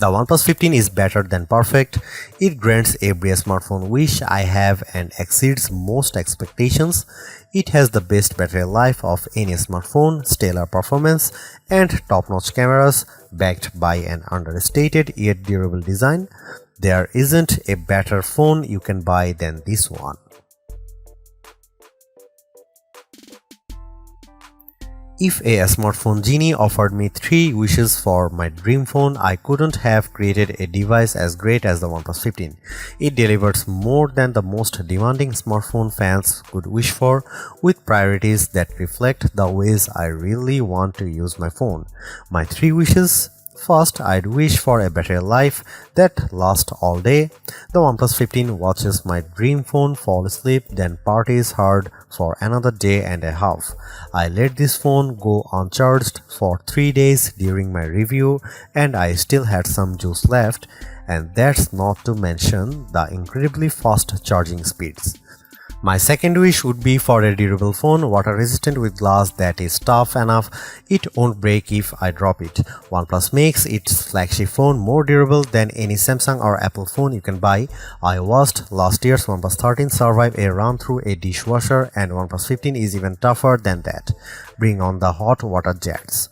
The OnePlus 15 is better than perfect. It grants every smartphone wish I have and exceeds most expectations. It has the best battery life of any smartphone, stellar performance, and top-notch cameras backed by an understated yet durable design. There isn't a better phone you can buy than this one. If a smartphone genie offered me 3 wishes for my dream phone, I couldn't have created a device as great as the OnePlus 15. It delivers more than the most demanding smartphone fans could wish for, with priorities that reflect the ways I really want to use my phone. My 3 wishes: first, I'd wish for a battery life that lasts all day. The OnePlus 15 watches my dream phone fall asleep, then parties hard for another day and a half. I let this phone go uncharged for 3 days during my review and I still had some juice left, and that's not to mention the incredibly fast charging speeds. My second wish would be for a durable phone, water resistant with glass that is tough enough it won't break if I drop it. OnePlus makes its flagship phone more durable than any Samsung or Apple phone you can buy. I watched last year's OnePlus 13 survive a run through a dishwasher, and OnePlus 15 is even tougher than that. Bring on the hot water jets.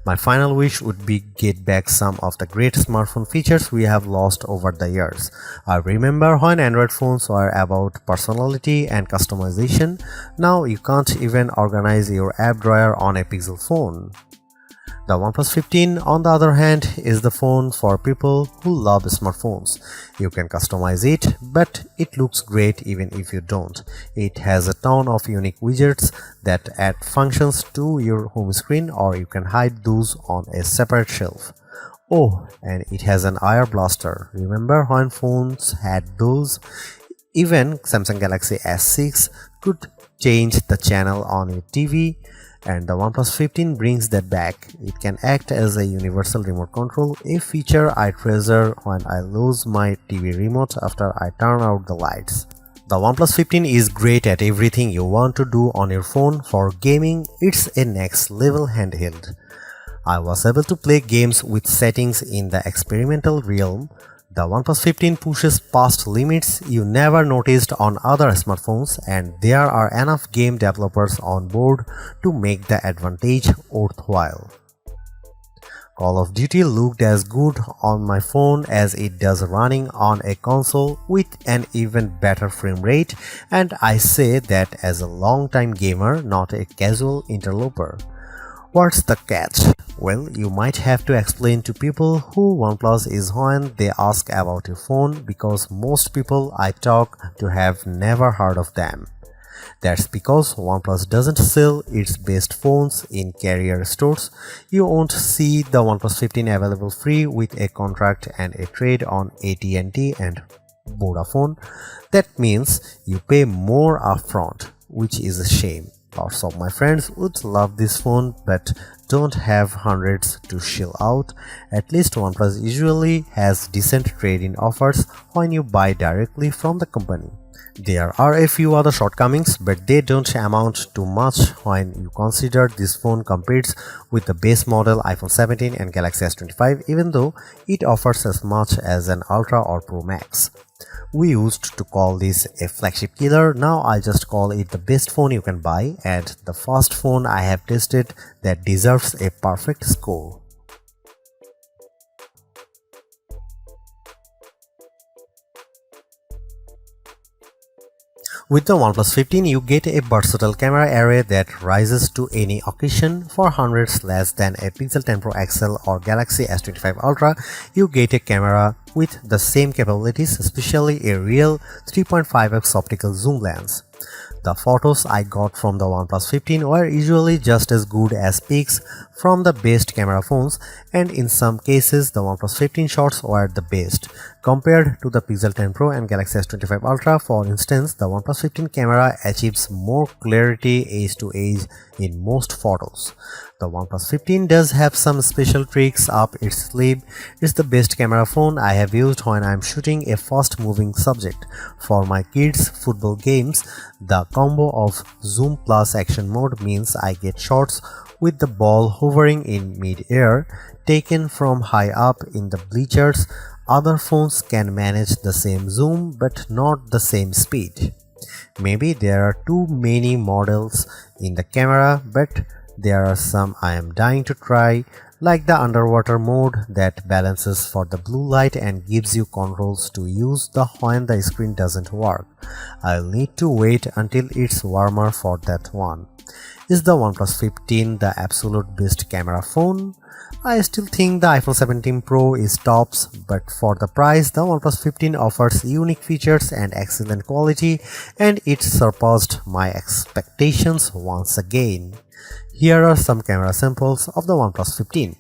My final wish would be get back some of the great smartphone features we have lost over the years. I remember when Android phones were about personality and customization. Now you can't even organize your app drawer on a Pixel phone. The OnePlus 15, on the other hand, is the phone for people who love smartphones. You can customize it, but it looks great even if you don't. It has a ton of unique widgets that add functions to your home screen, or you can hide those on a separate shelf. Oh, and it has an IR blaster. Remember when phones had those? Even Samsung Galaxy S6 could change the channel on your TV. And the OnePlus 15 brings that back. It can act as a universal remote control, a feature I treasure when I lose my TV remote after I turn out the lights. The OnePlus 15 is great at everything you want to do on your phone. For gaming, it's a next level handheld. I was able to play games with settings in the experimental realm. The OnePlus 15 pushes past limits you never noticed on other smartphones, and there are enough game developers on board to make the advantage worthwhile. Call of Duty looked as good on my phone as it does running on a console with an even better frame rate, and I say that as a long-time gamer, not a casual interloper. What's the catch? Well, you might have to explain to people who OnePlus is when they ask about your phone, because most people I talk to have never heard of them. That's because OnePlus doesn't sell its best phones in carrier stores. You won't see the OnePlus 15 available free with a contract and a trade on AT&T and Vodafone. That means you pay more upfront, which is a shame. Lots of my friends would love this phone but don't have hundreds to shell out. At least OnePlus usually has decent trade-in offers when you buy directly from the company. There are a few other shortcomings, but they don't amount to much when you consider this phone competes with the base model iPhone 17 and Galaxy S25, even though it offers as much as an Ultra or Pro Max. We used to call this a flagship killer. Now I just call it the best phone you can buy, and the first phone I have tested that deserves a perfect score. With the OnePlus 15, you get a versatile camera array that rises to any occasion. For hundreds less than a Pixel 10 Pro XL or Galaxy S25 Ultra, you get a camera with the same capabilities, especially a real 3.5x optical zoom lens. The photos I got from the OnePlus 15 were usually just as good as pics from the best camera phones, and in some cases the OnePlus 15 shots were the best. Compared to the Pixel 10 Pro and Galaxy S25 Ultra, for instance, the OnePlus 15 camera achieves more clarity edge to edge in most photos. The OnePlus 15 does have some special tricks up its sleeve. It's the best camera phone I have used when I'm shooting a fast-moving subject. For my kids' football games, the combo of zoom plus action mode means I get shots with the ball hovering in mid-air, taken from high up in the bleachers. Other phones can manage the same zoom but not the same speed. Maybe there are too many models in the camera, but there are some I am dying to try, like the underwater mode that balances for the blue light and gives you controls to use when the screen doesn't work. I'll need to wait until it's warmer for that one. Is the OnePlus 15 the absolute best camera phone? I still think the iPhone 17 Pro is tops, but for the price, the OnePlus 15 offers unique features and excellent quality, and it surpassed my expectations once again. Here are some camera samples of the OnePlus 15.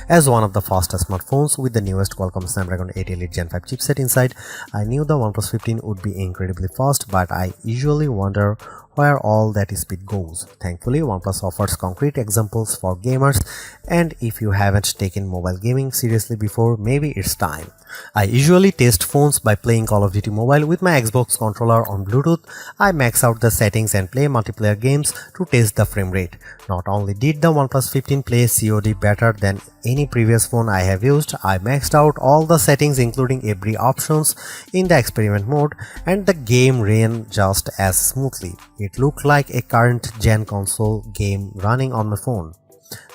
As one of the fastest smartphones with the newest Qualcomm Snapdragon 8 Elite Gen 5 chipset inside, I knew the OnePlus 15 would be incredibly fast, but I usually wonder where all that speed goes. Thankfully, OnePlus offers concrete examples for gamers, and if you haven't taken mobile gaming seriously before, maybe it's time. I usually test phones by playing Call of Duty Mobile with my Xbox controller on Bluetooth. I max out the settings and play multiplayer games to test the frame rate. Not only did the OnePlus 15 play COD better than any previous phone I have used, I maxed out all the settings including every options in the experiment mode, and the game ran just as smoothly. It looked like a current gen console game running on my phone.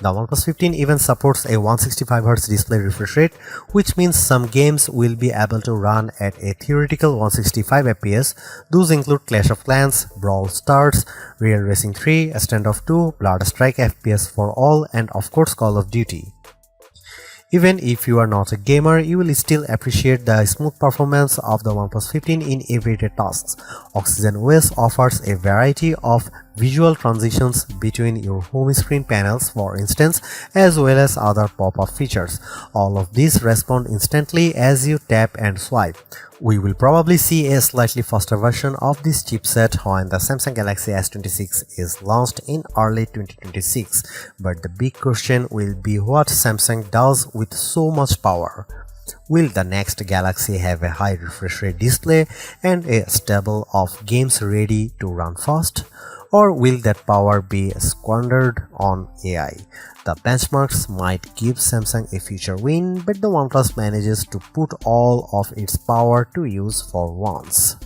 The OnePlus 15 even supports a 165Hz display refresh rate, which means some games will be able to run at a theoretical 165 FPS. Those include Clash of Clans, Brawl Stars, Real Racing 3, Standoff 2, Blood Strike FPS for all, and of course Call of Duty. Even if you are not a gamer, you will still appreciate the smooth performance of the OnePlus 15 in everyday tasks. Oxygen OS offers a variety of visual transitions between your home screen panels, for instance, as well as other pop-up features. All of these respond instantly as you tap and swipe. We will probably see a slightly faster version of this chipset when the Samsung Galaxy S26 is launched in early 2026, but the big question will be what Samsung does with so much power. Will the next Galaxy have a high refresh rate display and a stable of games ready to run fast? Or will that power be squandered on AI? The benchmarks might give Samsung a future win, but the OnePlus manages to put all of its power to use for once.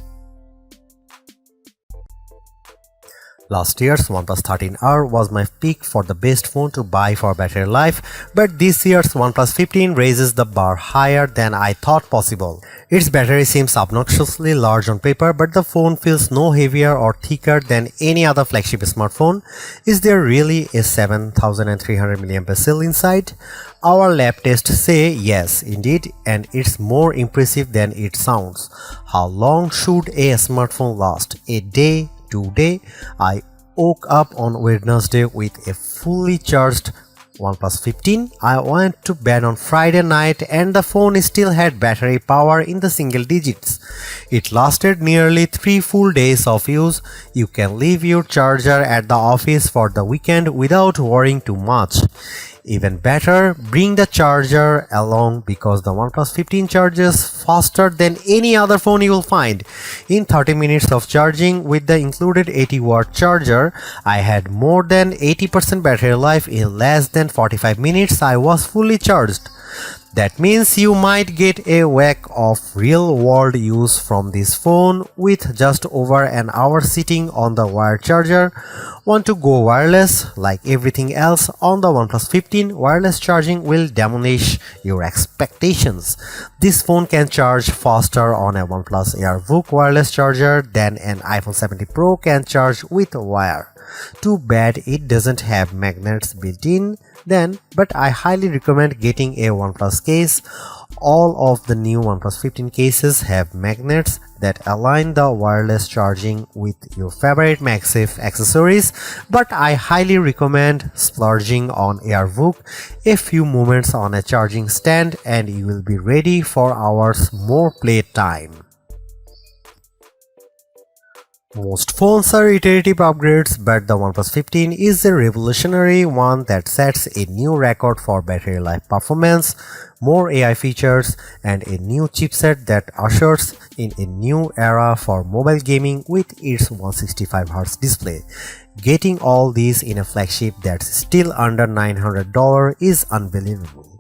Last year's OnePlus 13R was my pick for the best phone to buy for battery life, but this year's OnePlus 15 raises the bar higher than I thought possible. Its battery seems obnoxiously large on paper, but the phone feels no heavier or thicker than any other flagship smartphone. Is there really a 7300 mAh cell inside? Our lab tests say yes, indeed, and it's more impressive than it sounds. How long should a smartphone last? A day? 2 days? I woke up on Wednesday with a fully charged OnePlus 15. I went to bed on Friday night and the phone still had battery power in the single digits. It lasted nearly 3 full days of use. You can leave your charger at the office for the weekend without worrying too much. Even better, bring the charger along because the OnePlus 15 charges faster than any other phone you will find. In 30 minutes of charging with the included 80-watt charger, I had more than 80% battery life. In less than 45 minutes, I was fully charged. That means you might get a whack of real-world use from this phone with just over an hour sitting on the wired charger. Want to go wireless? Like everything else on the OnePlus 15, wireless charging will demolish your expectations. This phone can charge faster on a OnePlus AirVook wireless charger than an iPhone 17 Pro can charge with a wire. Too bad it doesn't have magnets built in then, but I highly recommend getting a OnePlus case. All of the new OnePlus 15 cases have magnets that align the wireless charging with your favorite MagSafe accessories, but I highly recommend splurging on AirVook. A few moments on a charging stand and you will be ready for hours more playtime. Most phones are iterative upgrades, but the OnePlus 15 is a revolutionary one that sets a new record for battery life performance, more AI features, and a new chipset that ushers in a new era for mobile gaming with its 165Hz display. Getting all these in a flagship that's still under $900 is unbelievable.